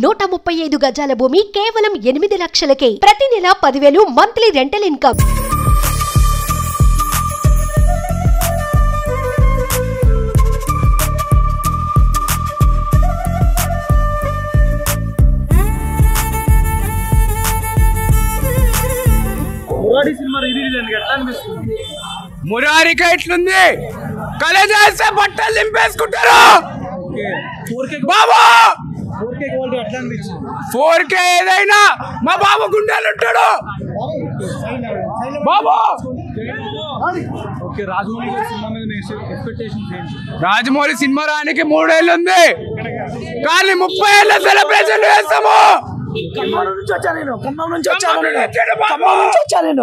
135 గజాల భూమి కేవలం 8 లక్షలకే. ప్రతి నెల 10,000 మంత్లీ రెంటల్ ఇన్కమ్. మురారికి ఎట్లుంది? కలేజేస్తే బట్టలు దింపేసుకుంటారు. బాబా 4K ఏదైనా మా బాబు గుండెలు ఉంటాడు. బాబా రాజమౌళి సినిమా రానికి 3 ఏళ్ళు ఉంది, కానీ 30 ఏళ్ళ సెలబ్రేషన్ చేస్తాము. ఖమ్మం నుంచి వచ్చాను.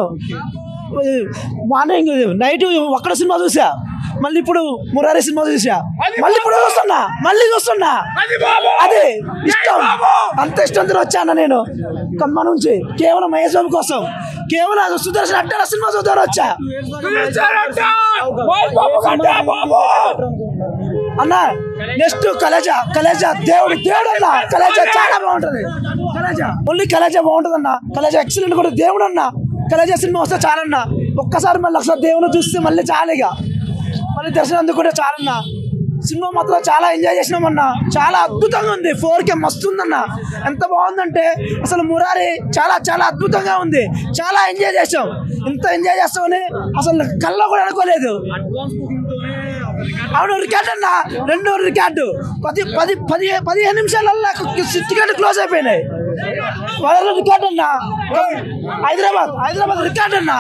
మార్నింగ్ నైట్ ఒక్కడ సినిమా చూసా, మళ్ళీ ఇప్పుడు మురారి సినిమా చూసా, మళ్ళీ ఇప్పుడు చూస్తున్నా. అదే ఇష్టం, అంత ఇష్టంతో వచ్చాను నేను ఖమ్మం నుంచి. కేవలం మహేష్ బాబు కోసం, కేవలం సుదర్శన్ అడ్డాల సినిమా చూద్దాం వచ్చా అన్న. నెక్స్ట్ కలేజా దేవుడు అన్న. కలేజా చాలా బాగుంటది. ఓన్లీ కలేజా బాగుంటది అన్న. కలేజా ఎక్సలెంట్ కూడా. దేవుడు అన్న, కలేజా సినిమా వస్తే చాలన్న. ఒక్కసారి మళ్ళీ ఒకసారి దేవుని చూస్తే మళ్ళీ చాలిగా, మళ్ళీ దర్శనం అందుకుంటే చాలన్న. సినిమా మాత్రం చాలా ఎంజాయ్ చేసినామన్నా. చాలా అద్భుతంగా ఉంది. 4K మస్తు ఉందన్న. ఎంత బాగుందంటే అసలు మురారి చాలా చాలా అద్భుతంగా ఉంది. చాలా ఎంజాయ్ చేసాం. ఇంత ఎంజాయ్ చేస్తామని అసలు కల్లో కూడా అనుకోలేదు. అవును, రికార్డ్ అన్న. 2 రికార్డు 15 నిమిషాలల్లో టికెట్ క్లోజ్ అయిపోయినాయి. వాళ్ళ రికార్డ్ అన్న. హైదరాబాద్ రికార్డ్ అన్న.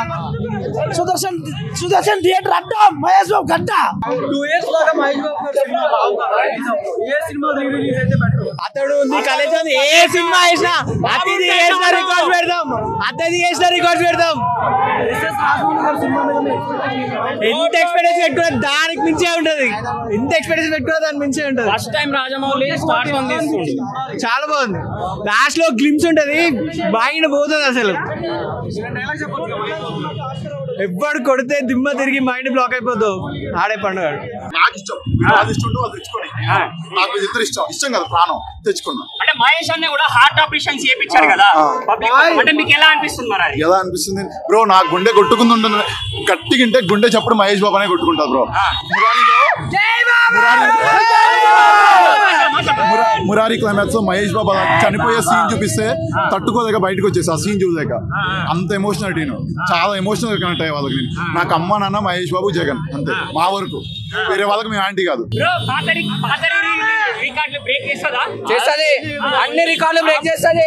సుదర్శన్ థియేటర్ అడ్డ, మహేష్ బాబు గడ్డ. 2 years లాగా మహేష్ బాబు అతడు ఉంది. కలేజా ఏ సినిమా వేసినా అతిథి చేసిన రికార్డ్స్ పెడతాం. ఎంత ఎక్స్పెక్టేషన్ పెట్టుకున్నా దానికి మించే ఉంటది. ఫస్ట్ టైం రాజమౌళి స్టార్ట్ చేస్తుంది. చాలా బాగుంది. లాస్ట్ లో గ్లిమ్స్ ఉంటది, బాగా పోతుంది. అసలు ఎవ్వడు కొడితే దిమ్మ తిరిగి మైండ్ బ్లాక్ అయిపోతావు. ఆడే పండుగ నాకు ఇష్టం తెచ్చుకోండి. నాకు ఇద్దరు ఇష్టం కదా, ప్రాణం తెచ్చుకున్నా. అంటే మహేష్ అన్న కూడా హార్ట్ ఆపరేషన్ చేయించారు కదా, అంటే మీకు ఎలా అనిపిస్తుంది? మరి ఎలా అనిపిస్తుంది బ్రో? నా గుండె కొట్టుకుంది ఉంటుంది. గట్టిగింటే గుండె చప్పుడు మహేష్ బాబు అనే కొట్టుకుంటా బ్రో. మురారి క్లైమాక్స్ లో మహేష్ బాబు చనిపోయే సీన్ చూపిస్తే తట్టుకోలేక బయటకు వచ్చేసి ఆ సీన్ చూసాక అంత ఎమోషనల్ నేను చాలా ఎమోషనల్ కనెక్ట్ అయ్యే వాళ్ళకి. నేను నాకు అమ్మ నాన్న మహేష్ బాబు జగన్ అంతే మా వరకు. వేరే వాళ్ళకి మేము ఆంటీ కాదు. చేస్తుంది, అన్ని రికార్డులు బ్రేక్ చేస్తుంది.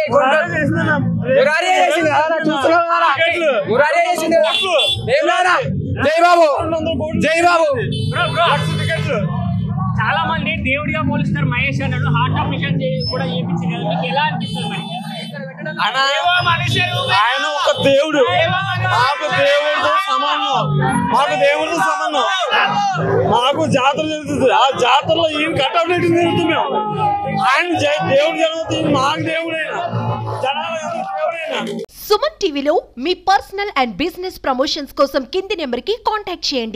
జై బాబు. చాలా మంది దేవుడిగా పోలిస్తారు మహేష్ అన్నాడు. హార్ట్ ఆపరేషన్ కూడా చేయించింది కదా, మీకు ఎలా అనిపిస్తుంది? మరి ఆయన ఒక దేవుడు, మాకు దేవుడితో సమానం. మాకు జాతర జరుగుతుంది. ఆ జాతరలో ఈయన కట్అవుట్ జరుగుతుంది. మేము ఆయన దేవుడు జరుగుతుంది. మాకు దేవుడైనా సుమన్ టీవీలో మీ పర్సనల్ అండ్ బిజినెస్ ప్రమోషన్స్ కోసం కింది నెంబర్కి కాంటాక్ట్ చేయండి.